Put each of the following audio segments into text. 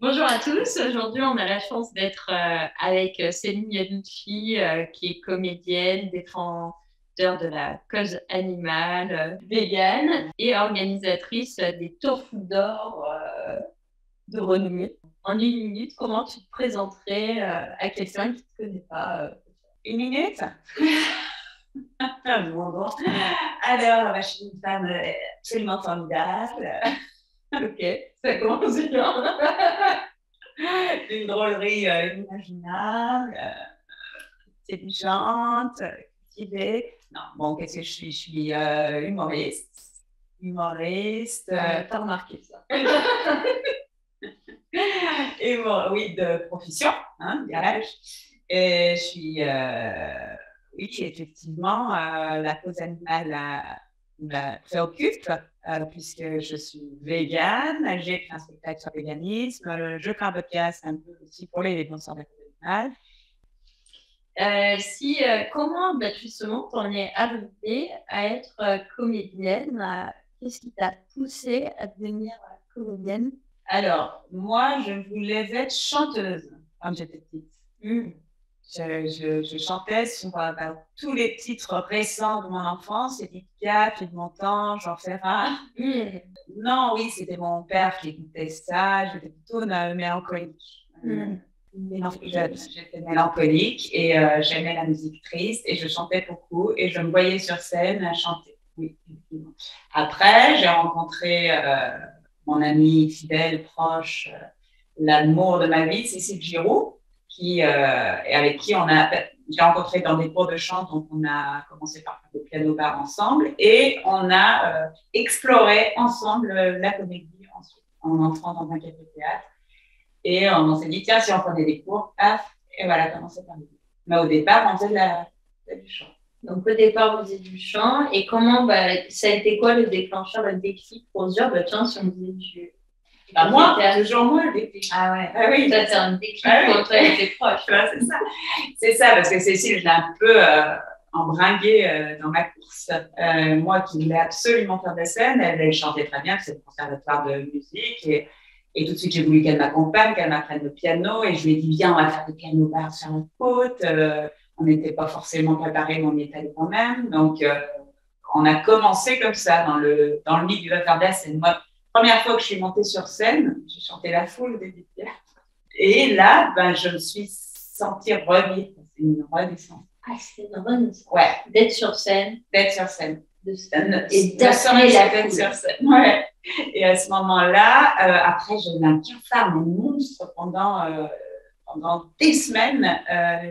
Bonjour à tous. Aujourd'hui, on a la chance d'être avec Céline Yanucci, qui est comédienne, défenseur de la cause animale, végane et organisatrice des Tours d'Or de renommée. En une minute, comment tu te présenterais à quelqu'un qui ne te connaît pas? Une minute? Bon. Alors, je suis une femme absolument formidable, Ok, ça commence bien. d'une drôlerie inimaginable, intelligente, cultivée. Non, bon, qu'est-ce que je suis? Je suis humoriste. Humoriste. T'as remarqué ça. Oui, de profession, hein, dirais-je. Et je suis, oui, effectivement, la cause animale me préoccupe, puisque je suis végane, j'ai fait un spectacle sur le véganisme, je fais un podcast un peu aussi pour les défenseurs de la cause animale. Comment justement t'en es arrivée à être comédienne? Qu'est-ce qui t'a poussée à devenir comédienne? Alors, moi, je voulais être chanteuse quand j'étais petite. Je chantais sur tous les titres récents de mon enfance, Edith Piaf, Yves Montand, Jean Ferrat. Non, oui, c'était mon père qui écoutait ça. J'étais plutôt mélancolique. J'étais mélancolique et j'aimais la musique triste et je chantais beaucoup et je me voyais sur scène à chanter. Oui, effectivement. Après, j'ai rencontré mon ami fidèle, proche, l'amour de ma vie, Cécile Giroux, et avec qui j'ai rencontré dans des cours de chant, donc on a commencé par faire des piano bar ensemble et on a exploré ensemble la comédie ensuite, en entrant dans un café-théâtre. Et on s'est dit, tiens, si on prenait des cours, paf, et voilà comment c'est arrivé. Mais au départ, on faisait du chant. Donc au départ, vous faisiez du chant. Et comment, ça a été quoi le déclencheur, le déclic pour se dire, tiens, si on faisait du moi, toujours moi, le déclic. Ah ouais. Ah oui. Ça, c'est un déclic quand toi, elle était proche. C'est ça. C'est ça, parce que Cécile, je l'ai un peu embringuée dans ma course. Moi qui voulais absolument faire des scènes, elle chantait très bien, c'est le conservatoire de musique. Et tout de suite, j'ai voulu qu'elle m'accompagne, qu'elle m'apprenne le piano. Et je lui ai dit, viens, on va faire des piano bars sur la côte. On n'était pas forcément préparés, mais on y est allé quand même. Donc, on a commencé comme ça, dans le milieu de la scène. Moi, première fois que je suis montée sur scène, j'ai chanté La Foule d'Edith Piaf. Et là, je me suis sentie revivre. C'est une renaissance. Ah, c'est une renaissance. Ouais. D'être sur scène. D'être sur scène. Et d'appeler la foule. Sur scène. Ouais. Et à ce moment-là, après, j'ai eu un cafard, mais monstre pendant des semaines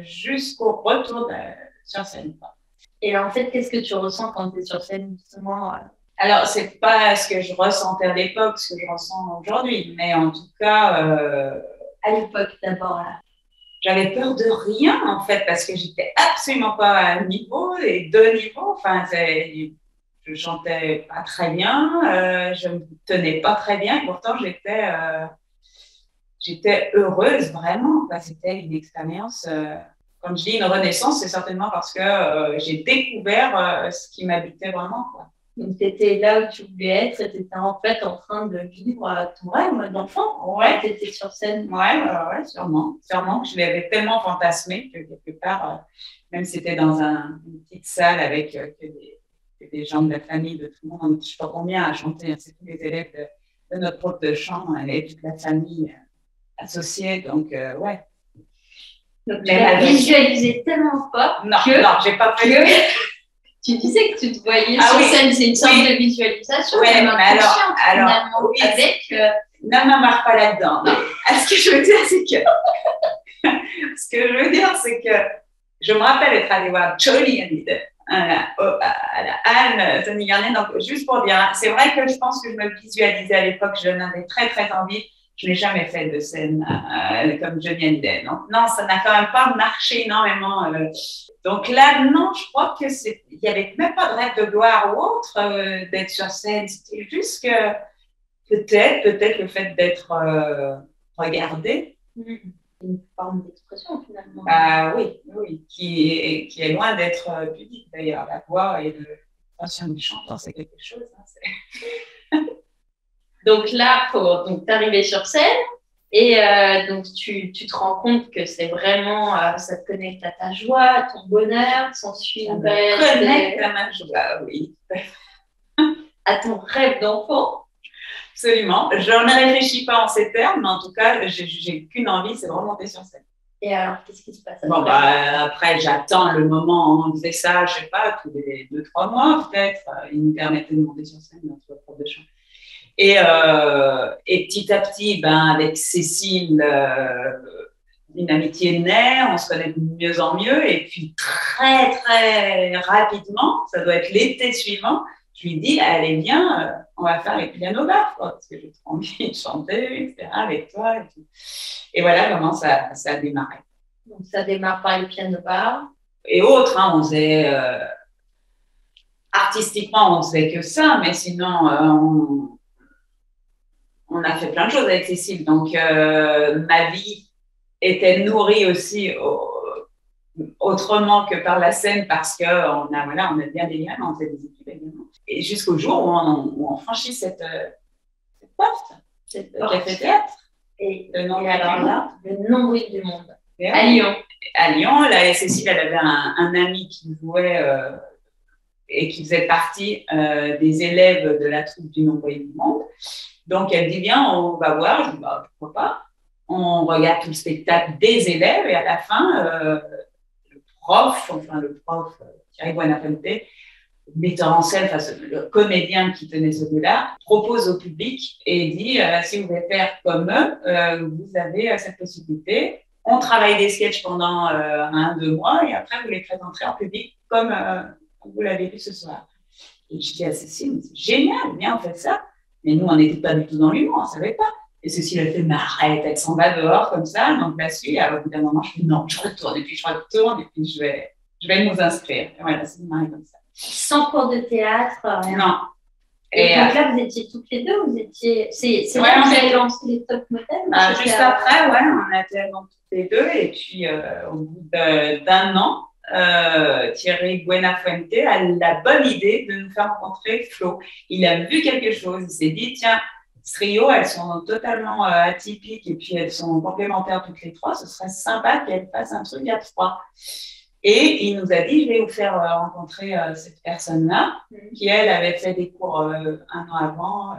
jusqu'au retour sur scène. Et en fait, qu'est-ce que tu ressens quand tu es sur scène, justement? Alors, c'est pas ce que je ressentais à l'époque, ce que je ressens aujourd'hui, mais en tout cas. À l'époque, d'abord, là. J'avais peur de rien, en fait, parce que j'étais absolument pas à un niveau, et deux niveaux. Enfin, je chantais pas très bien, je me tenais pas très bien, et pourtant, j'étais heureuse, vraiment. Enfin, c'était une expérience. Quand je dis une renaissance, c'est certainement parce que j'ai découvert ce qui m'habitait vraiment, quoi. Donc, tu étais là où tu voulais être et tu étais en fait en train de vivre ton rêve d'enfant. Ouais. Tu étais sur scène. Ouais, sûrement. Sûrement que je l'avais tellement fantasmé que quelque part, même si c'était dans une petite salle avec que des gens de la famille, de tout le monde, je ne sais pas combien à chanter, c'est tous les élèves de notre prof de chant et toute la famille associée. Donc, ouais. Donc, tu l'as visualisé tellement fort non, j'ai pas fait. Tu disais que tu te voyais sur scène, c'est une sorte de visualisation. Oui, mais alors oui, avec. Non, m'embarque pas là-dedans. Ce que je veux dire, c'est que. Ce que je veux dire, c'est que je me rappelle être allée voir Johnny Hallyday à la Anne Tony Garnier. Donc, juste pour dire, c'est vrai que je pense que je me visualisais à l'époque, je n'avais très, très envie. Je n'ai jamais fait de scène comme Johnny Hallyday. Non, ça n'a quand même pas marché énormément. Donc là, non, je crois que il n'y avait même pas de rêve de gloire ou autre d'être sur scène. C'était juste que peut-être le fait d'être regardé. Une forme d'expression finalement. Oui, qui est loin d'être pudique d'ailleurs. La voix et l'intention du chanteur, c'est quelque chose. Donc là, donc t'arrivais sur scène Et donc, tu te rends compte que c'est vraiment, ça te connecte à ta joie, à ton bonheur, sans suivre, connecte à ma joie, oui. À ton rêve d'enfant. Absolument. Je ne réfléchis pas en ces termes, mais en tout cas, j'ai qu'une envie, c'est de remonter sur scène. Et alors, qu'est-ce qui se passe après? Après, j'attends le moment où on faisait ça, je ne sais pas, tous les 2-3 mois peut-être. Il nous permettait de monter sur scène, notre prof de chant. Et petit à petit, avec Cécile, une amitié naît, on se connaît de mieux en mieux. Et puis, très, très rapidement, ça doit être l'été suivant, je lui dis, allez, viens, on va faire les piano bar, parce que j'ai trop envie de chanter, etc., avec toi. Et voilà comment ça a démarré. Donc, ça démarre par les piano bar. Et autres, on faisait... artistiquement, on faisait que ça, mais sinon, on a fait plein de choses avec Cécile. Donc, ma vie était nourrie aussi autrement que par la scène parce qu'on a bien des liens, on fait des études également. Et jusqu'au jour où on franchit cette porte, cette café-théâtre. Et alors là, le nombril du monde. À Lyon. À Lyon, là, Cécile, elle avait un ami qui jouait et qui faisait partie des élèves de la troupe du nombril du monde. Donc, elle dit, viens, on va voir. Je dis, pourquoi pas. On regarde tout le spectacle des élèves et à la fin, le prof, Thierry Buenafuente, metteur en scène, le comédien qui tenait ce lieu-là, propose au public et dit, si vous voulez faire comme eux, vous avez cette possibilité. On travaille des sketchs pendant 1-2 mois et après, vous les présenterez en public comme vous l'avez vu ce soir. Et je dis à Cécile, c'est génial, viens, on fait ça. Mais nous, on n'était pas du tout dans l'humour, on ne savait pas. Et Cécile a fait, mais arrête, elle s'en va dehors comme ça. Donc là-dessus, au bout d'un moment, je dis non, je retourne, et puis je vais nous inscrire. Et voilà, c'est marré comme ça. Sans cours de théâtre, rien. Non. Et donc là, vous étiez toutes les deux, vous étiez. C'est là que vous avez lancé les top modèles. Juste après, on était donc toutes les deux, et puis au bout d'1 an, Thierry Buenafuente a la bonne idée de nous faire rencontrer Flo. Il a vu quelque chose, il s'est dit, tiens, ce trio, elles sont totalement atypiques et puis elles sont complémentaires toutes les trois, ce serait sympa qu'elles fassent un truc à 3. Et il nous a dit, je vais vous faire rencontrer cette personne-là, qui elle avait fait des cours 1 an avant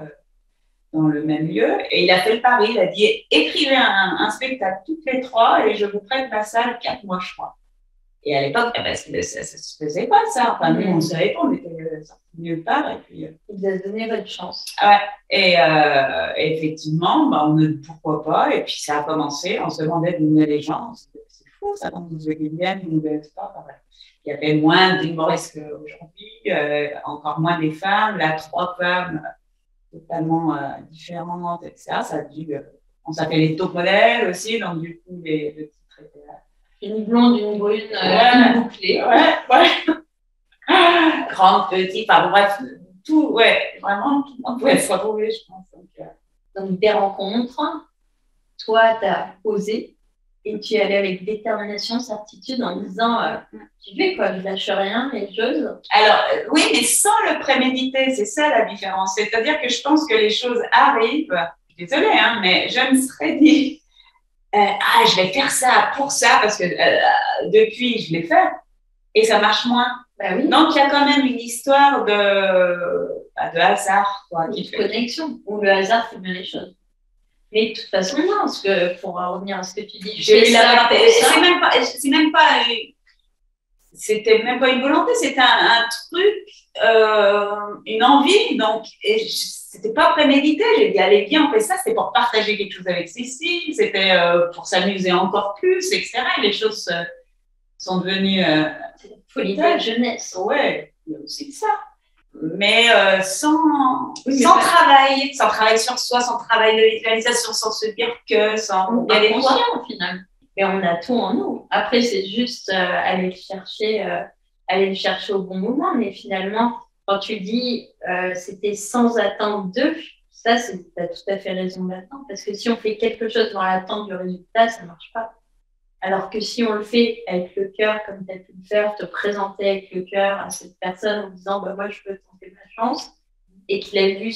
dans le même lieu. Et il a fait le pari, il a dit, écrivez un spectacle toutes les 3 et je vous prête ma salle 4 mois, je crois. Et à l'époque, parce que ça ne se faisait pas, ça. Enfin, nous, on savait pas, on était sortis nulle part. Et puis, il vous a donné votre chance. Ouais. Et effectivement, on a dit pourquoi pas. Et puis, ça a commencé. On se demandait d'où venaient les gens. C'est fou, ça, quand vous voyez bien, une nouvelle histoire. Il y avait moins d'humoristes qu'aujourd'hui, encore moins des femmes. Là, 3 femmes totalement différentes, etc. Ça a dû. On s'appelait les top modèles aussi. Donc, du coup, le titre était là. Une blonde, une brune, une bouclée. Ouais. Grande, petite, bref, tout, vraiment, tout le monde pouvait se retrouver, je pense. Donc, des rencontres, toi, tu as osé et tu es allé avec détermination, certitude en disant, tu fais quoi, je lâche rien et j'ose. Alors, oui, mais sans le préméditer, c'est ça la différence. C'est-à-dire que je pense que les choses arrivent, je suis désolée, mais je me serais dit, je vais faire ça pour ça, parce que depuis, je l'ai fait, et ça marche moins. Oui. Donc, il y a quand même une histoire de hasard. Une connexion, où le hasard fait bien les choses. Mais de toute façon, non, parce que pour en revenir à ce que tu dis, j'ai eu la volonté. C'était même pas une volonté, c'était un truc, une envie, donc, c'était pas prémédité. J'ai dit, allez, viens, on fait ça. C'était pour partager quelque chose avec Cécile, c'était pour s'amuser encore plus, etc. Et les choses sont devenues. C'est la folie de la jeunesse. Ouais, il y a aussi ça. Mais sans travail sur soi, sans travail de visualisation, sans se dire que, sans. Il y a des conscients, au final. Et on a tout en nous. Après, c'est juste aller le chercher au bon moment. Mais finalement, quand tu dis c'était sans attendre d'eux, ça, tu as tout à fait raison d'attendre. Parce que si on fait quelque chose dans l'attente du résultat, ça ne marche pas. Alors que si on le fait avec le cœur, comme tu as pu le faire, te présenter avec le cœur à cette personne en disant moi, je veux tenter ma chance, et qu'il a vu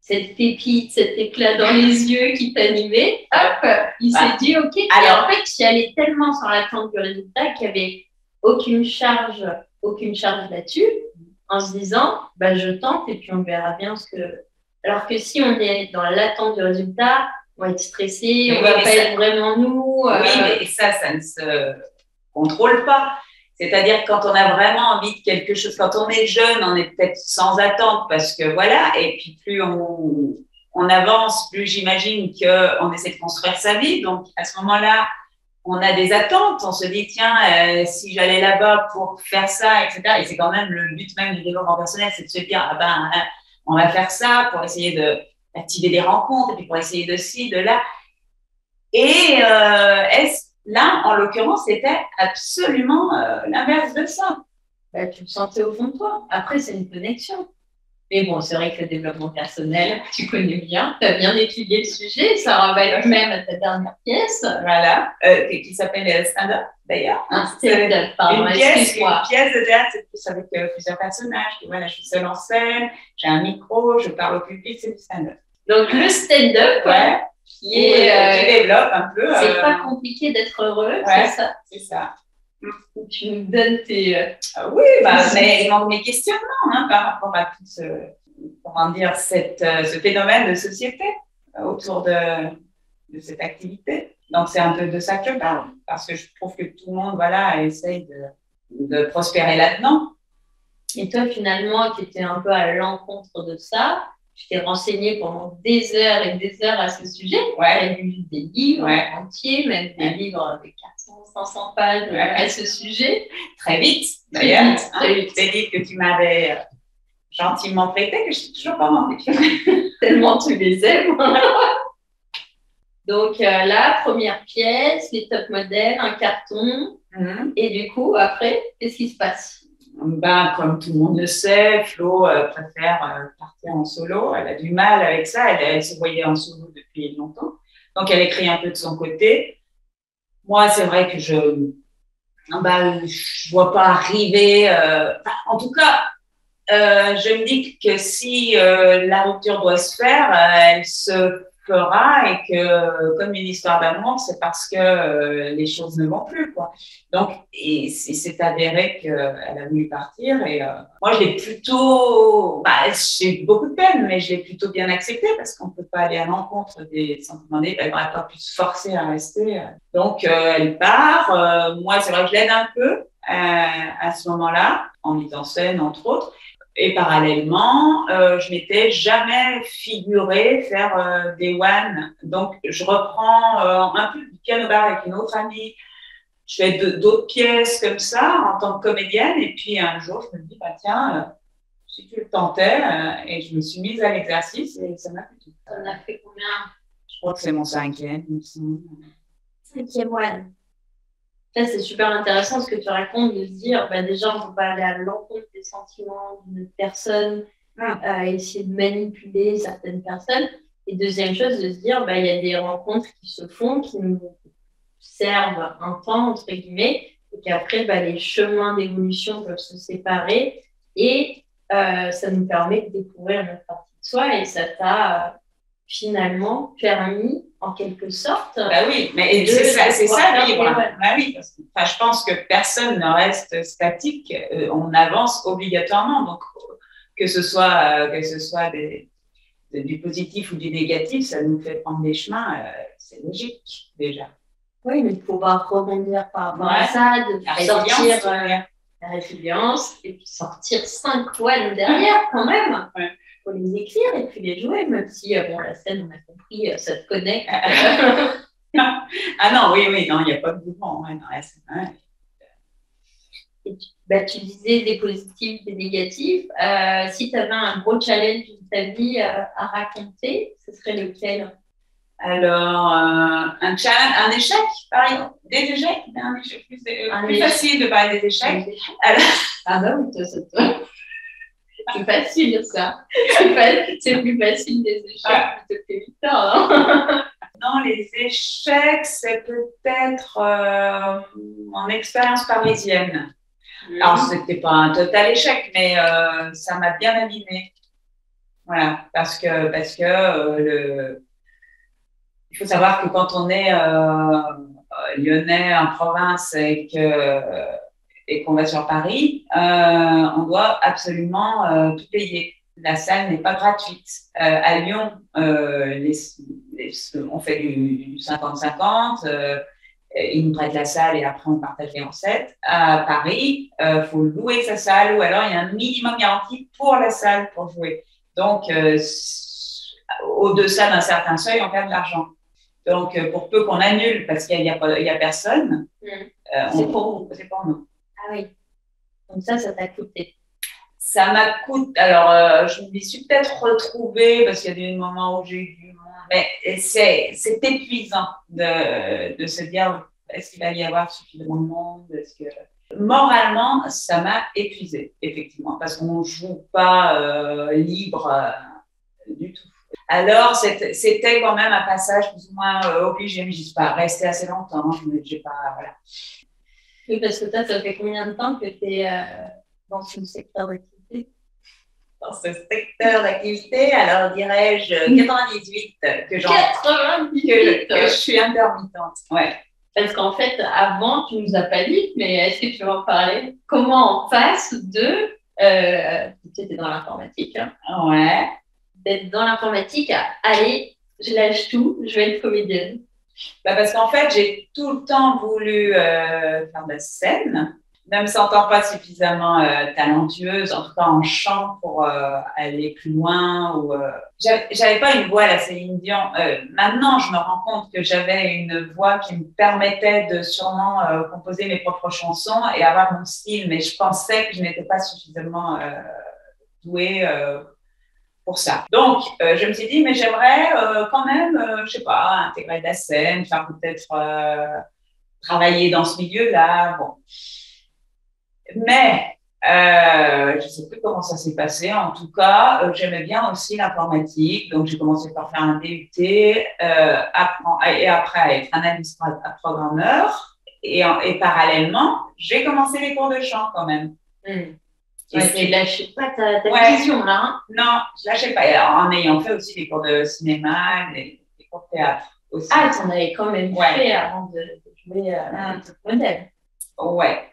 cette pépite, cet éclat dans les yeux qui t'animait, hop, il s'est dit OK. Alors, en fait, tu y allais tellement sur l'attente du résultat qu'il n'y avait aucune charge là-dessus, en se disant, je tente et puis on verra bien ce que. Alors que si on est dans l'attente du résultat, on va être stressé, on ne va pas être vraiment nous. Oui, mais ça ne se contrôle pas. C'est-à-dire que quand on a vraiment envie de quelque chose, quand on est jeune, on est peut-être sans attente parce que voilà, et puis plus on avance, plus j'imagine qu'on essaie de construire sa vie. Donc à ce moment-là, on a des attentes, on se dit tiens, si j'allais là-bas pour faire ça, etc. Et c'est quand même le but même du développement personnel, c'est de se dire on va faire ça pour essayer d'activer des rencontres et puis pour essayer de ci, de là. Et là, en l'occurrence, c'était absolument l'inverse de ça. Tu le sentais au fond de toi. Après, c'est une connexion. Mais bon, c'est vrai que le développement personnel, tu connais bien, tu as bien étudié le sujet, ça ramène même à ta dernière pièce. Voilà, qui s'appelle Stand-up, d'ailleurs. Un stand-up, pardon, excuse-moi. Une pièce de théâtre, c'est plus avec plusieurs personnages. Voilà, je suis seule en scène, j'ai un micro, je parle au public, c'est du stand-up. Donc, le stand-up, qui développe un peu. C'est pas compliqué d'être heureux, c'est ça? C'est ça. Tu nous donnes tes. Oui, mes questionnements par rapport à tout ce phénomène de société autour de cette activité. Donc, c'est un peu de ça que je parle, parce que je trouve que tout le monde essaye de prospérer là-dedans. Et toi, finalement, tu étais un peu à l'encontre de ça. Tu t'es renseigné pendant des heures et des heures à ce sujet. Tu as lu des livres entiers, même des livres de 400, 500 pages à ce sujet. Très vite, d'ailleurs. Des livres que tu m'avais gentiment prêtés, que je n'ai toujours pas rendu. Tellement tu les aimes. Donc là, première pièce, les top modèles, un carton. Et du coup, après, qu'est-ce qui se passe? Comme tout le monde le sait, Flo préfère partir en solo. Elle a du mal avec ça. Elle se voyait en solo depuis longtemps. Donc, elle écrit un peu de son côté. Moi, c'est vrai que je vois pas arriver. En tout cas, je me dis que si la rupture doit se faire, elle se fera et que comme une histoire d'amour, c'est parce que les choses ne vont plus, quoi. Donc, et c'est avéré qu'elle a voulu partir et moi, je l'ai plutôt, j'ai eu beaucoup de peine, mais je l'ai plutôt bien accepté parce qu'on peut pas aller à l'encontre des sentiments elle va pas plus se forcer à rester. Donc, elle part. Moi, c'est vrai que je l'aide un peu à ce moment-là, en mise en scène, entre autres. Et parallèlement, je m'étais jamais figuré faire des one. Donc, je reprends un peu du piano bar avec une autre amie. Je fais d'autres pièces comme ça en tant que comédienne. Et puis, un jour, je me dis, tiens, si tu le tentais, et je me suis mise à l'exercice et ça m'a fait tout. Ça en a fait combien? Je crois que c'est mon 5e. 5e one. Ça, c'est super intéressant ce que tu racontes, de se dire, déjà, on ne peut pas aller à l'encontre des sentiments d'une personne, essayer de manipuler certaines personnes. Et deuxième chose, de se dire, il y a des rencontres qui se font, qui nous servent un temps, entre guillemets, et qu'après, les chemins d'évolution peuvent se séparer. Et ça nous permet de découvrir notre partie de soi. Et ça t'a finalement permis, en quelque sorte. Oui, mais c'est ça vivre. Oui, parce que, je pense que personne ne reste statique. On avance obligatoirement. Donc, que ce soit du positif ou du négatif, ça nous fait prendre des chemins. C'est logique déjà. Oui, mais de pouvoir rebondir par rapport à ça, de sortir la résilience et puis sortir 5 one derrière quand même. Ouais. Faut les écrire et puis les jouer, même si, la scène, on a compris, ça te connecte. Non, oui, non, il n'y a pas de mouvement dans la scène. Et tu disais des positifs, des négatifs. Si tu avais un gros challenge de ta vie à raconter, ce serait lequel? Alors, un challenge, un échec, par exemple. Des échecs, un échec plus facile de parler des échecs. Alors... oui, toi. C'est facile, ça. C'est plus facile des échecs plutôt que des victoires. Non, les échecs, c'est peut-être mon expérience parisienne. Alors, ce n'était pas un total échec, mais ça m'a bien animée. Voilà, parce que il faut savoir que quand on est lyonnais en province et qu'on va sur Paris, on doit absolument tout payer. La salle n'est pas gratuite. À Lyon, on fait du 50-50. Ils nous prêtent la salle et après on partage les recettes. À Paris, faut louer sa salle ou alors il y a un minimum garanti pour la salle pour jouer. Donc, au-deçà d'un certain seuil, on perd de l'argent. Donc, pour peu qu'on annule parce qu'il y a personne, c'est pour vous. C'est pour nous. Ah oui. Donc ça t'a coûté. Ça m'a coûté. Alors, je m'y suis peut-être retrouvée parce qu'il y a des moments où j'ai eu du monde, mais c'est épuisant de se dire est-ce qu'il va y avoir suffisamment de monde? Est-ce que moralement, ça m'a épuisée, effectivement, parce qu'on ne joue pas libre du tout. Alors, c'était quand même un passage plus ou moins obligé, mais je ne suis pas restée assez longtemps. J'ai pas, voilà. Oui, parce que toi, ça fait combien de temps que tu es dans ce secteur d'activité? Dans ce secteur d'activité, alors dirais-je 98 que je suis intermittente. Ouais. Parce qu'en fait, avant, tu nous as pas dit, mais est-ce que tu veux en parler? Comment on passe de, tu étais dans l'informatique, hein, ouais, d'être dans l'informatique à allez, je lâche tout, je vais être comédienne? Parce qu'en fait, j'ai tout le temps voulu faire de la scène, ne me sentant pas suffisamment talentueuse, en tout cas en chant pour aller plus loin. J'avais pas une voix à la Céline Dion. Maintenant, je me rends compte que j'avais une voix qui me permettait de sûrement composer mes propres chansons et avoir mon style, mais je pensais que je n'étais pas suffisamment douée pour ça. Donc, je me suis dit, mais j'aimerais quand même, je sais pas, intégrer de la scène, faire peut-être travailler dans ce milieu-là. Bon. Mais je sais plus comment ça s'est passé. En tout cas, j'aimais bien aussi l'informatique. Donc, j'ai commencé par faire un DUT et après à être analyste programmeur. Et parallèlement, j'ai commencé les cours de chant quand même. Ouais, tu lâches pas ta vision là. Hein. Non, je lâchais pas. En ayant fait aussi des cours de cinéma, des cours de théâtre aussi. Ah, tu en avais quand même fait avant de jouer modèle. Ouais.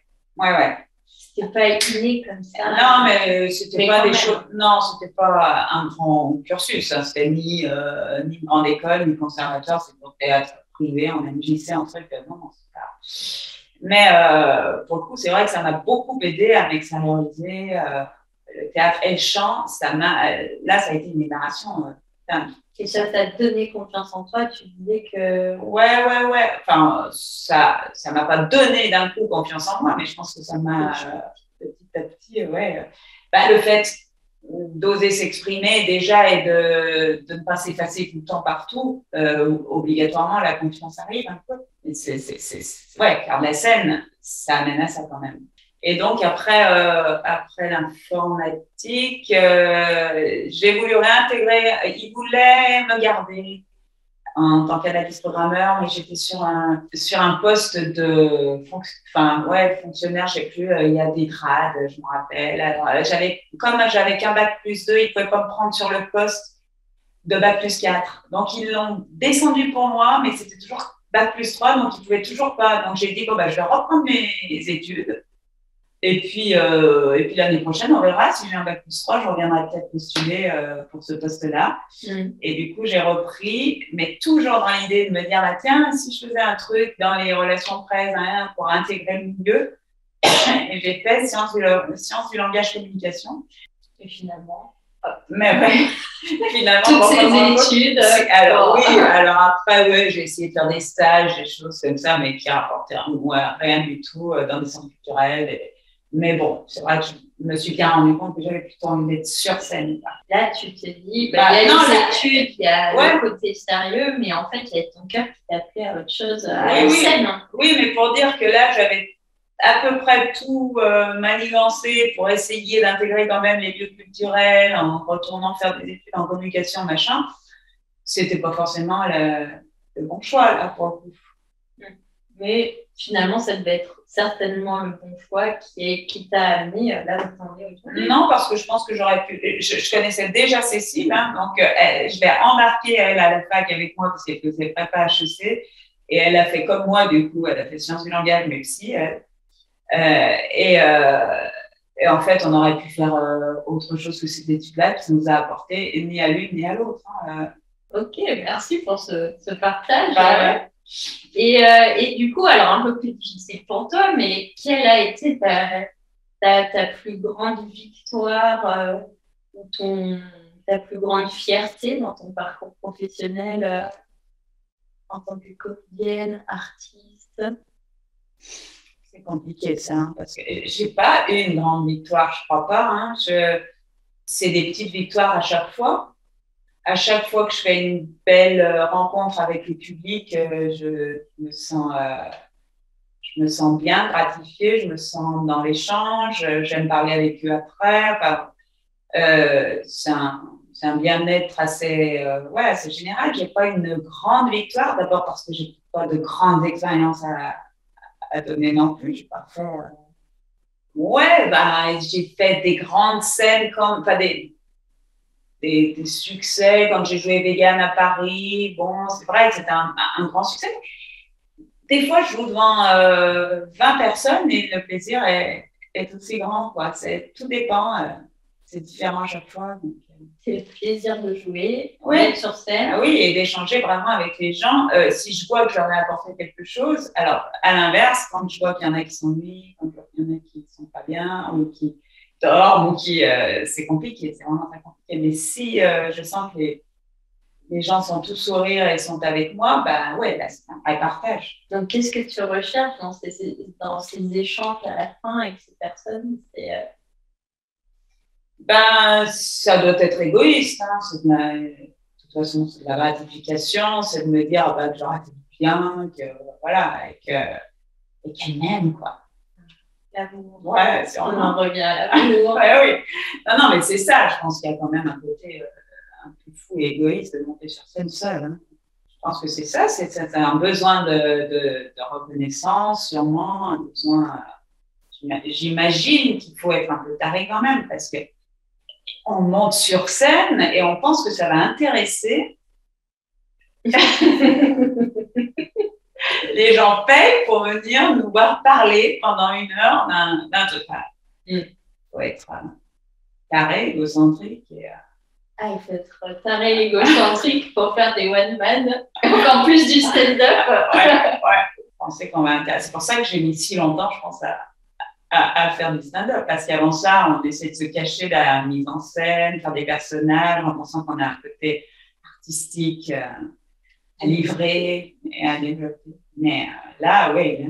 C'était pas inné comme ça. Non, mais c'était pas des choses. Non, c'était pas un grand cursus. Hein. C'était ni une grande école, ni conservatoire. C'était pour théâtre privé, en MJC, en truc. Non, c'est pas. Mais pour le coup, c'est vrai que ça m'a beaucoup aidé à m'extérioriser. Le théâtre et le chant, là, ça a été une libération dingue. Et ça t'a donné confiance en toi, tu disais que... Ouais. Enfin, ça m'a pas donné d'un coup confiance en moi, mais je pense que ça m'a, petit à petit, le fait d'oser s'exprimer déjà et de ne pas s'effacer tout le temps partout, obligatoirement, la confiance arrive un peu. Car la scène, ça amène à ça quand même. Et donc, après l'informatique, j'ai voulu réintégrer. Ils voulaient me garder en tant qu'analyste programmeur, mais j'étais sur un poste de fonctionnaire, je sais plus, il y a des grades, je me rappelle. Alors, comme j'avais qu'un bac+2, ils ne pouvaient pas me prendre sur le poste de bac+4. Donc, ils l'ont descendu pour moi, mais c'était toujours bac+3, donc ils ne pouvaient toujours pas. Donc, j'ai dit, je vais reprendre mes études. Et puis l'année prochaine, on verra. Si j'ai un bac+3, je reviendrai peut-être postuler pour ce poste-là. Et du coup, j'ai repris, mais toujours dans l'idée de me dire, tiens, si je faisais un truc dans les relations presse pour intégrer le milieu. Et j'ai fait sciences du langage communication. Et finalement... finalement, toutes ces études. Alors après, j'ai essayé de faire des stages, des choses comme ça, mais qui rapportaient rien du tout dans des centres culturels. Mais bon, c'est vrai que je me suis bien rendu compte que j'avais plutôt envie d'être sur scène. Là, tu te dis, il y a les études, il y a le côté sérieux, mais en fait, il y a ton cœur qui t'a appelé à autre chose, à la scène. Oui, mais pour dire que là, j'avais à peu près tout manigancé pour essayer d'intégrer quand même les lieux culturels en retournant faire des études en communication, machin. C'était pas forcément le bon choix, là, pour le coup. Mais finalement, ça devait être certainement le bon choix qui t'a amené là où t'en es aujourd'hui. Non, parce que je pense que j'aurais pu. Je connaissais déjà Cécile, hein, donc je l'ai embarquée elle à la fac avec moi parce qu'elle faisait prépa HEC et elle a fait comme moi, du coup, elle a fait sciences du langage, mais psy, elle. Et en fait, on aurait pu faire autre chose que ces études-là, qui nous a apporté ni à l'une ni à l'autre. Hein. Ok, merci pour ce partage. Bah, ouais. Et du coup, alors un peu plus difficile pour toi, mais quelle a été ta plus grande victoire ou ta plus grande fierté dans ton parcours professionnel en tant que comédienne, artiste? C'est compliqué ça, hein, parce que j'ai pas eu une grande victoire, je crois pas. Hein. C'est des petites victoires à chaque fois. À chaque fois que je fais une belle rencontre avec le public, je me sens bien gratifiée, je me sens dans l'échange, j'aime parler avec eux après. Enfin, c'est un bien-être assez, ouais, assez général. J'ai pas une grande victoire, d'abord parce que j'ai pas de grandes expériences à donner non plus. J'ai pas fait. Ouais, bah, j'ai fait des grandes scènes comme, enfin, des succès quand j'ai joué Vegan à Paris. Bon, c'est vrai que c'était un grand succès. Des fois, je joue devant 20 personnes et le plaisir est aussi grand, quoi. Tout dépend. C'est différent à chaque fois. C'est le plaisir de jouer, oui, d'être sur scène. Ah oui, et d'échanger vraiment avec les gens. Si je vois que je leur ai apporté quelque chose, alors à l'inverse, quand je vois qu'il y en a qui s'ennuient, quand il y en a qui ne sont pas bien, ou qui dorment, ou qui. C'est compliqué, c'est vraiment très compliqué. Mais si je sens que les gens sont tous sourires et sont avec moi, ben ouais, là, c'est un vrai partage. Donc, qu'est-ce que tu recherches dans ces échanges à la fin avec ces personnes? Ben, ça doit être égoïste. Hein. De toute façon, c'est de la gratification, c'est de me dire ben, que j'aurais été bien, que voilà, et qu'elle m'aime, quoi. L'amour. Ouais, on en revient à l'amour. Ouais, oui. Non, mais c'est ça. Je pense qu'il y a quand même un côté un peu fou et égoïste de monter sur scène seule. Hein. Je pense que c'est ça. C'est un besoin de reconnaissance, sûrement, un besoin. J'imagine qu'il faut être un peu taré quand même, parce que on monte sur scène et on pense que ça va intéresser. Les gens payent pour venir nous voir parler pendant 1 heure d'un total. Il faut être taré, égocentrique. Il faut être taré, égocentrique pour faire des one-man, encore plus du stand-up. Ouais. Je pensais qu'on va intéresser. C'est pour ça que j'ai mis si longtemps, je pense, à faire du stand-up. Parce qu'avant ça, on essaie de se cacher de la mise en scène, faire des personnages en pensant qu'on a un côté artistique à livrer et à développer. Mais là, oui,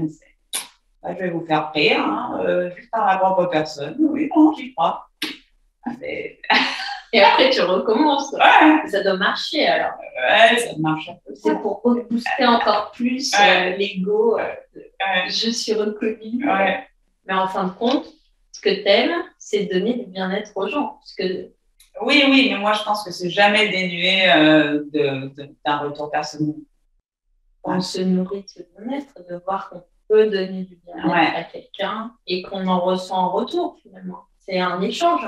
je vais vous faire rire, hein, juste par rapport aux personnes. Oui, non, j'y crois. Et après, tu recommences. Ouais. Ça doit marcher alors. Ouais, ça marche un peu. C'est pour booster encore plus l'ego. Je suis reconnue. Ouais. Mais en fin de compte, ce que tu aimes, c'est donner du bien-être aux gens. Oui, mais moi, je pense que c'est jamais dénué d'un retour personnel. On se nourrit de ce bien-être, de voir qu'on peut donner du bien-être à quelqu'un et qu'on en ressent en retour, finalement. C'est un échange.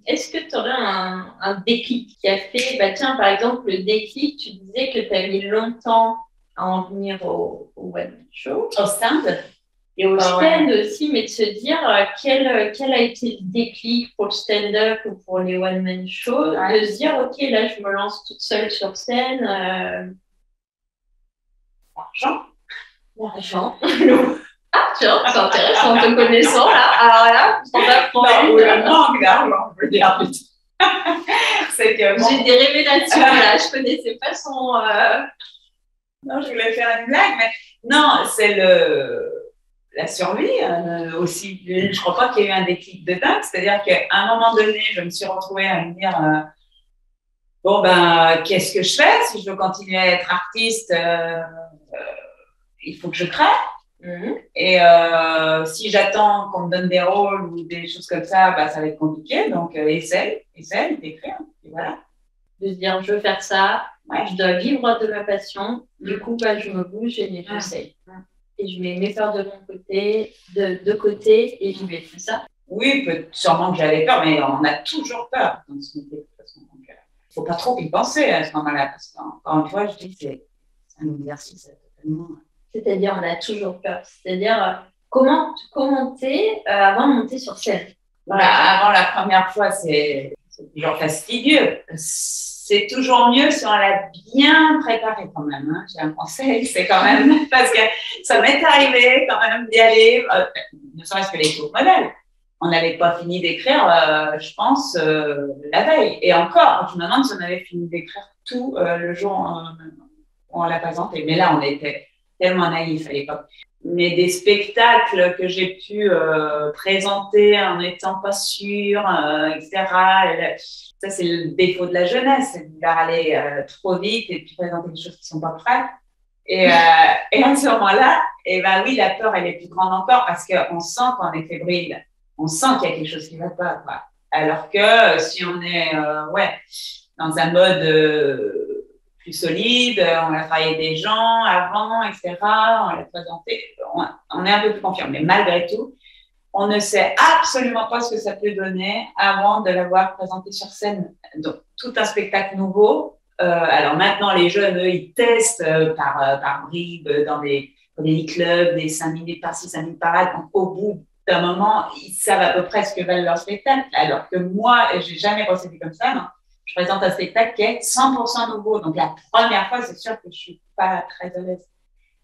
Est-ce que tu aurais un déclic qui a fait, tiens, par exemple, le déclic, tu disais que tu as mis longtemps à en venir au one show, au stand, et au stand aussi, mais de se dire quel a été le déclic pour le stand-up ou pour les one-man shows, de se dire, ok, là, je me lance toute seule sur scène. L'argent. Ah, tiens, c'est intéressant en te connaissant, là. Alors là, on va prendre le manque d'argent, je veux dire. C'est que j'ai des révélations, là. Je connaissais pas son... Non, je voulais faire une blague, mais non, c'est la survie aussi. Je crois pas qu'il y ait eu un déclic de dingue. C'est-à-dire qu'à un moment donné, je me suis retrouvée à me dire bon, qu'est-ce que je fais si je veux continuer à être artiste il faut que je crée. Et si j'attends qu'on me donne des rôles ou des choses comme ça, ça va être compliqué. Donc, essaye d'écrire. Et voilà. De se dire, je veux faire ça, je dois vivre de ma passion. Du coup, je me bouge et j'essaye. et je mets mes peurs de mon côté, de côté, et j'y vais, c'est ça? Oui, sûrement que j'avais peur, mais on a toujours peur dans ce métier de toute façon. Donc, il ne faut pas trop y penser à ce moment-là, parce qu'encore une fois, je dis que c'est un exercice totalement. C'est-à-dire, on a toujours peur. C'est-à-dire, comment t'es avant de monter sur scène? Voilà, avant la première fois, c'est toujours fastidieux. C'est toujours mieux si on l'a bien préparé quand même. Hein. J'ai un conseil, c'est quand même, parce que ça m'est arrivé quand même d'y aller, ne serait-ce que les cours modèles. On n'avait pas fini d'écrire, je pense, la veille. Et encore, je me demande si on avait fini d'écrire tout le jour où on l'a présenté. Mais là, on était tellement naïfs à l'époque. Mais des spectacles que j'ai pu présenter en n'étant pas sûre, etc. Ça, c'est le défaut de la jeunesse, c'est de vouloir aller trop vite et puis présenter des choses qui ne sont pas prêtes. Et à ce moment-là, ben oui, la peur, elle est plus grande encore parce qu'on sent qu'on est fébrile. On sent qu'il y a quelque chose qui ne va pas, quoi. Alors que si on est dans un mode plus solide, on a travaillé des gens avant, etc., on l'a présenté, on est un peu plus confiant. Mais malgré tout, on ne sait absolument pas ce que ça peut donner avant de l'avoir présenté sur scène. Donc, tout un spectacle nouveau. Alors maintenant, les jeunes, eux, ils testent par bribes dans des clubs, des 5 minutes par-ci, 5 minutes par-là. Donc, au bout d'un moment, ils savent à peu près ce que valent leurs spectacles. Alors que moi, je n'ai jamais procédé comme ça. Non. Je présente un spectacle qui est 100% nouveau. Donc, la première fois, c'est sûr que je ne suis pas très à l'aise.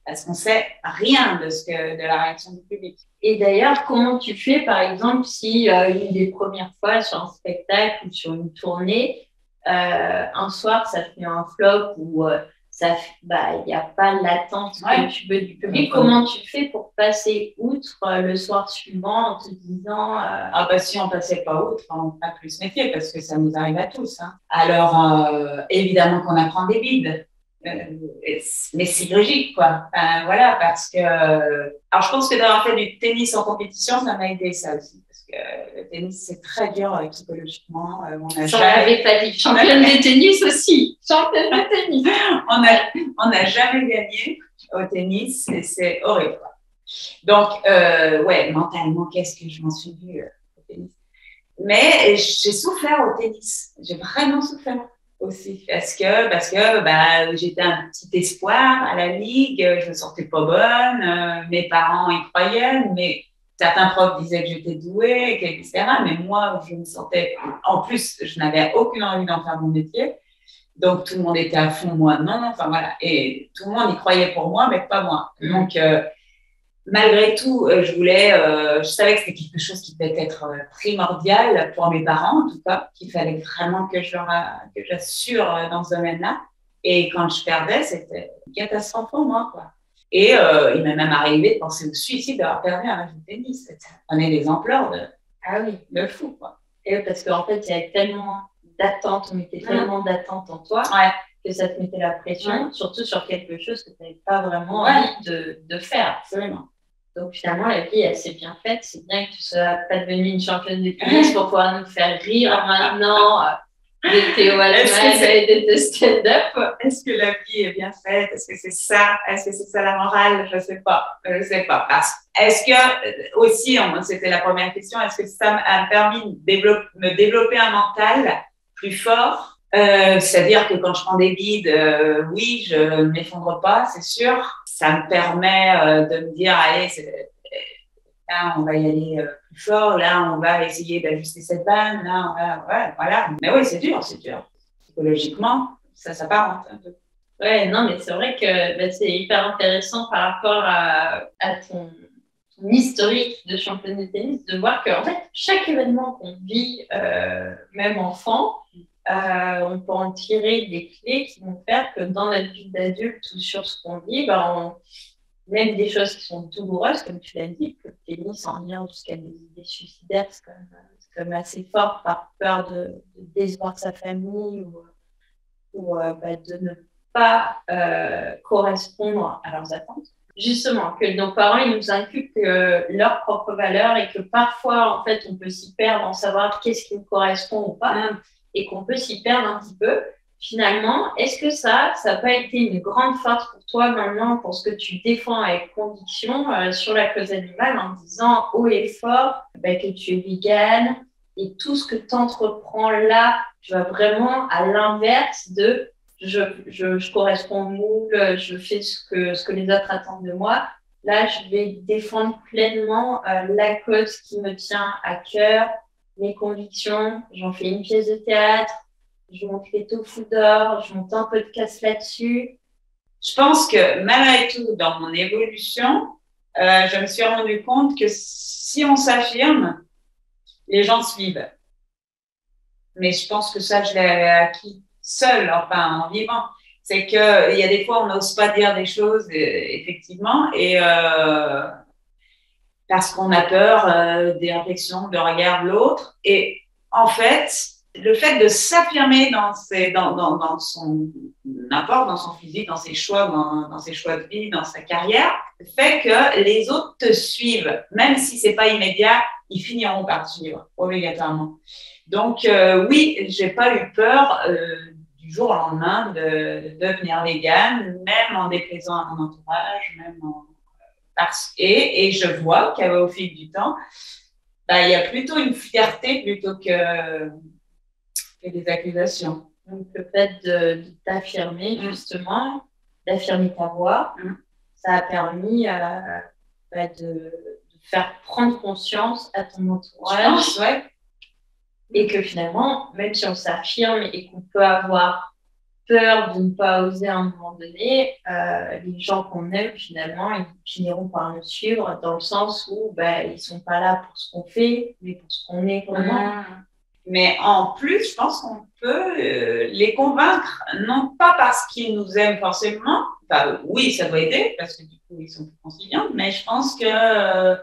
Parce qu'on ne sait rien de la réaction du public. Et d'ailleurs, comment tu fais, par exemple, si une des premières fois sur un spectacle ou sur une tournée, un soir, ça fait un flop ou il n'y a pas l'attente que tu veux du public. Comment tu fais pour passer outre le soir suivant en te disant… si on ne passait pas outre, on ne ferait plus ce métier parce que ça nous arrive à tous. Hein. Alors, évidemment qu'on apprend des bides. Mais c'est logique, quoi. Voilà, parce que… alors, je pense que d'avoir fait du tennis en compétition, ça m'a aidé, ça aussi. Parce que le tennis, c'est très dur psychologiquement. J'en avais pas dit. Championne de tennis aussi. Championne de tennis. On n'a jamais gagné au tennis et c'est horrible, quoi. Donc, mentalement, qu'est-ce que je m'en suis vue au tennis. Mais j'ai souffert au tennis. J'ai vraiment souffert. Aussi parce que j'étais un petit espoir à la ligue, je me sentais pas bonne, mes parents y croyaient, mais certains profs disaient que j'étais douée, etc. Mais moi, je me sentais, en plus, je n'avais aucune envie d'en faire mon métier, donc tout le monde était à fond, moi non, enfin voilà, et tout le monde y croyait pour moi, mais pas moi. Donc malgré tout, je savais que c'était quelque chose qui devait être primordial pour mes parents, en tout cas, qu'il fallait vraiment que j'assure dans ce domaine-là. Et quand je perdais, c'était une catastrophe pour moi, quoi. Et il m'est même arrivé de penser au suicide d'avoir perdu un match de tennis. Ça prenait des ampleurs de fou, quoi. Et parce qu'en fait, il y avait tellement d'attentes, on mettait tellement d'attentes en toi que ça te mettait la pression, surtout sur quelque chose que tu n'avais pas vraiment envie de faire. Absolument. Donc finalement, la vie, elle s'est bien faite. C'est bien que tu ne sois pas devenue une championne de tennis pour pouvoir nous faire rire maintenant de Théo Altman et de stand-up. Est-ce que la vie est bien faite? Est-ce que c'est ça? Est-ce que c'est ça la morale? Je ne sais pas. Est-ce que, aussi, c'était la première question, est-ce que ça m'a permis de me développer un mental plus fort? C'est-à-dire que quand je prends des guides, oui, je ne m'effondre pas, c'est sûr. Ça me permet de me dire, allez, là, on va y aller plus fort, là, on va essayer d'ajuster cette vanne, là, on va, voilà. Mais oui, c'est dur. Psychologiquement, ça s'apparente un peu. Ouais, non, mais c'est vrai que c'est hyper intéressant par rapport à ton historique de championne de tennis, de voir qu'en fait, chaque événement qu'on vit, même enfant, on peut en tirer des clés qui vont faire que dans notre vie d'adulte ou sur ce qu'on vit, même des choses qui sont douloureuses, comme tu l'as dit, que le tennis en lien jusqu'à des idées suicidaires, c'est quand même assez fort par peur de décevoir sa famille ou de ne pas correspondre à leurs attentes. Justement, que nos parents ils nous inculquent leurs propres valeurs et que parfois, en fait, on peut s'y perdre en savoir qu'est-ce qui nous correspond ou pas, et qu'on peut s'y perdre un petit peu. finalement, est-ce que ça n'a pas été une grande force pour toi maintenant, pour ce que tu défends avec conviction sur la cause animale, en disant haut et fort que tu es végane et tout ce que tu entreprends là, tu vas vraiment à l'inverse de je corresponds au moule, je fais ce que les autres attendent de moi. Là, je vais défendre pleinement la cause qui me tient à cœur, mes convictions. J'en fais une pièce de théâtre, je monte les tofu d'or, je monte un podcast là-dessus. Je pense que malgré tout, dans mon évolution, je me suis rendu compte que si on s'affirme, les gens suivent. Mais je pense que ça, je l'ai acquis seul, enfin, en vivant. C'est que il y a des fois, on n'ose pas dire des choses, effectivement, et parce qu'on a peur des réflexions, de regard de l'autre. Et en fait, le fait de s'affirmer dans son apport, dans son physique, dans ses choix, dans ses choix de vie, dans sa carrière, fait que les autres te suivent, même si c'est pas immédiat, ils finiront par te suivre obligatoirement. Donc oui, j'ai pas eu peur du jour au lendemain de devenir végane, même en déplaisant à mon entourage, même et je vois qu'au fil du temps, il y a plutôt une fierté plutôt que des accusations. Donc, le fait de t'affirmer, justement, d'affirmer ta voix, ça a permis de faire prendre conscience à ton entourage. Ouais. Et que finalement, même si on s'affirme et qu'on peut avoir peur de ne pas oser à un moment donné, les gens qu'on aime, finalement, ils finiront par nous suivre dans le sens où ils sont pas là pour ce qu'on fait, mais pour ce qu'on est vraiment. Mais en plus, je pense qu'on peut les convaincre, non pas parce qu'ils nous aiment forcément, enfin oui, ça doit aider, parce que du coup, ils sont plus conciliants, mais je pense que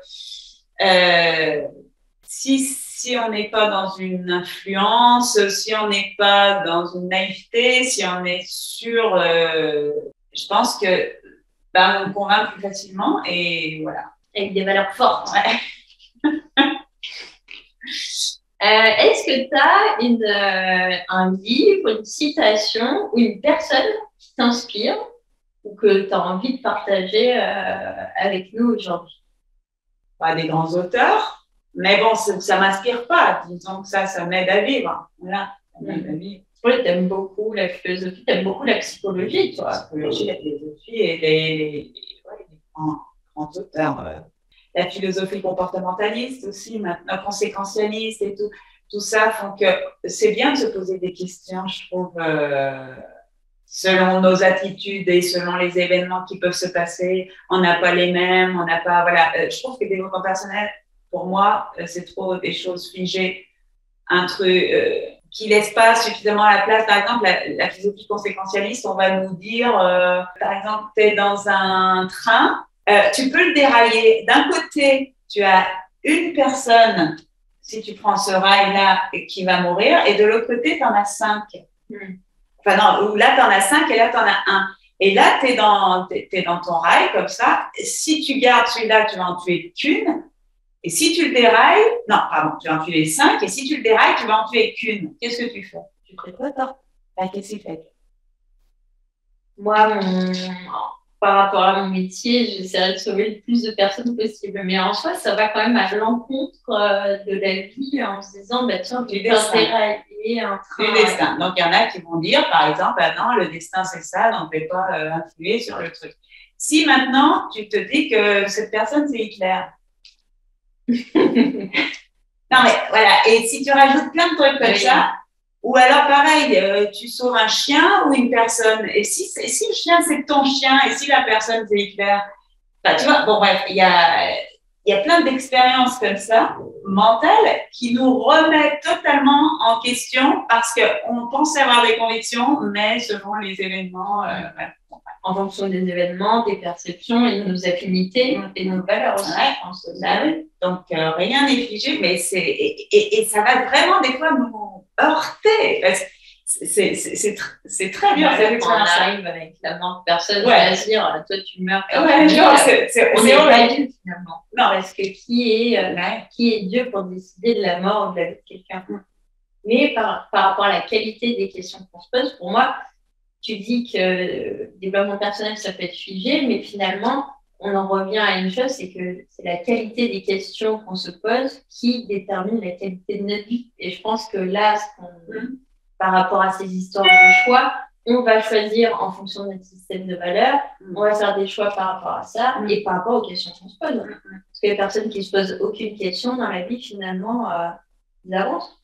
si on n'est pas dans une influence, si on n'est pas dans une naïveté, si on est sûr, je pense que on me convainc plus facilement et voilà. Avec des valeurs fortes. Ouais. Est-ce que tu as un livre, une citation ou une personne qui t'inspire ou que tu as envie de partager avec nous aujourd'hui? Pas des grands auteurs, mais bon, ça m'inspire pas. Disons que ça m'aide à vivre. Voilà, ça m'aide à vivre. Oui, tu aimes beaucoup la philosophie, tu aimes beaucoup la psychologie, toi. La psychologie, la philosophie et les grands auteurs. La philosophie comportementaliste aussi, maintenant conséquentialiste et tout ça font que c'est bien de se poser des questions, je trouve, selon nos attitudes et selon les événements qui peuvent se passer. On n'a pas les mêmes, on n'a pas, voilà. Je trouve que le développement personnel, pour moi, c'est trop des choses figées, un truc qui laisse pas suffisamment la place. Par exemple, la philosophie conséquentialiste, on va nous dire, par exemple, tu es dans un train, tu peux le dérailler. D'un côté, tu as une personne, si tu prends ce rail-là, qui va mourir, et de l'autre côté, tu en as 5. Enfin non, là, tu en as 5 et là, tu en as 1. Et là, tu es dans ton rail, comme ça. Si tu gardes celui-là, tu vas en tuer qu'une. Et si tu le dérailles, non, pardon, tu vas en tuer 5. Et si tu le dérailles, tu vas en tuer qu'une. Qu'est-ce que tu fais? Tu fais quoi, toi? Qu'est-ce que tu fais? Moi, par rapport à mon métier, j'essaierai de sauver le plus de personnes possible. Mais en soi, ça va quand même à l'encontre de la vie en se disant, tiens, tu vas dérailler un train. Du destin. Donc, il y en a qui vont dire, par exemple, non, le destin, c'est ça, donc on ne peut pas influer sur le truc. Si maintenant, tu te dis que cette personne, c'est Hitler. Non, mais voilà. Et si tu rajoutes plein de trucs comme ça, ou alors pareil, tu sauves un chien ou une personne. Et si le chien, c'est ton chien, et si la personne, c'est Hitler, tu vois, bon, bref, il y a plein d'expériences comme ça, mentales, qui nous remettent totalement en question parce qu'on pense avoir des convictions, mais selon les événements, en fonction des événements, des perceptions et de nos affinités et nos valeurs aussi, je pense. Donc, rien n'est figé, mais et ça va vraiment des fois nous heurter. C'est très dur. Quand on arrive avec la mort de personne, on va se dire, toi tu meurs. On est pas Dieu finalement. Non, parce que qui est Dieu pour décider de la mort ou de la vie de quelqu'un? Mais par rapport à la qualité des questions qu'on se pose, pour moi, tu dis que le développement personnel, ça peut être figé, mais finalement, on en revient à une chose, c'est que c'est la qualité des questions qu'on se pose qui détermine la qualité de notre vie. Et je pense que là, par rapport à ces histoires de choix, on va choisir en fonction de notre système de valeurs, on va faire des choix par rapport à ça et par rapport aux questions qu'on se pose. Parce que les personnes qui se posent aucune question dans la vie, finalement, ils avancent.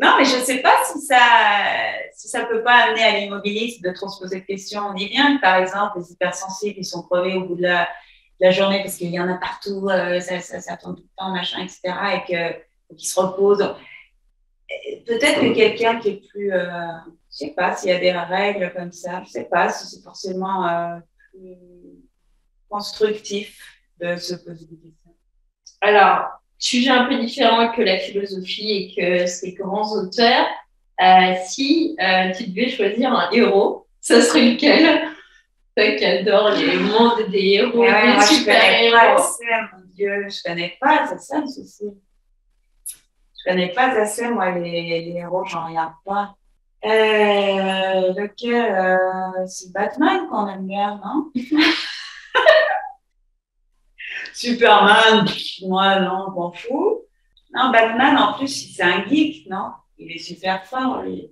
Non, mais je ne sais pas si ça peut pas amener à l'immobilisme de trop se poser de questions. On dit bien que, par exemple, les hypersensibles, ils sont crevés au bout de la journée parce qu'il y en a partout, ça tourne tout le temps, machin, etc. Et qu'ils se reposent. Peut-être que quelqu'un qui est plus, je sais pas s'il y a des règles comme ça, je sais pas si c'est forcément plus constructif de se poser des questions. Alors, sujet un peu différent que la philosophie et que ces grands auteurs, si tu devais choisir un héros, ça serait lequel? Toi qui adore les mondes des héros, des super-héros. Mon Dieu, je connais pas, c'est ça le souci. Je connais pas assez, moi, les héros, j'en regarde pas. Lequel c'est Batman qu'on aime bien, non? Superman, moi, non, je m'en fous. Non, Batman, en plus, c'est un geek, non? Il est super fort, lui.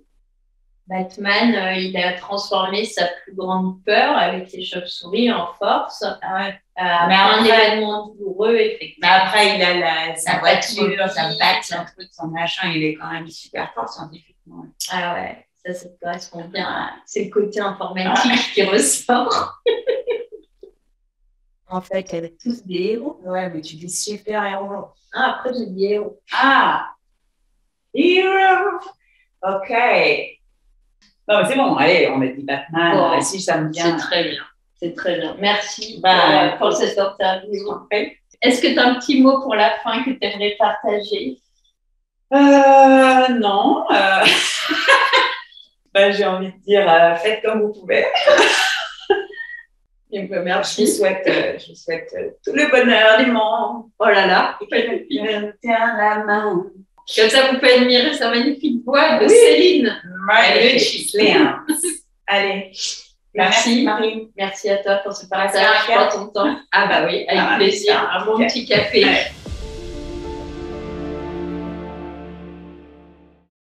Batman, il a transformé sa plus grande peur avec les chauves-souris en force. Ah ouais. Mais un événement douloureux, effectivement. Mais après, il a sa voiture, sa batte, son truc, son machin, il est quand même super fort scientifiquement. Ah ouais, ça te correspond bien. C'est le côté informatique qui ressort. En fait, il y avait tous des héros. Ouais, mais tu dis super-héros. Ah, après, j'ai dit héros. Ah! Hero! Ok. Non, mais c'est bon, allez, on a dit Batman. Bon, si ça me vient. C'est très bien. C'est très bien. Merci pour cette interview. Est-ce que tu as un petit mot pour la fin que tu aimerais partager? Non. J'ai envie de dire, faites comme vous pouvez. Merci. Je vous souhaite tout le bonheur du monde. Oh là là. Je tiens la main. Comme ça, vous pouvez admirer sa magnifique voix de Céline. Magnifique. Allez. Merci, Marie. Merci à toi pour ce partage, pour ton temps. Ah bah oui, avec plaisir. Un bon petit café. Ouais.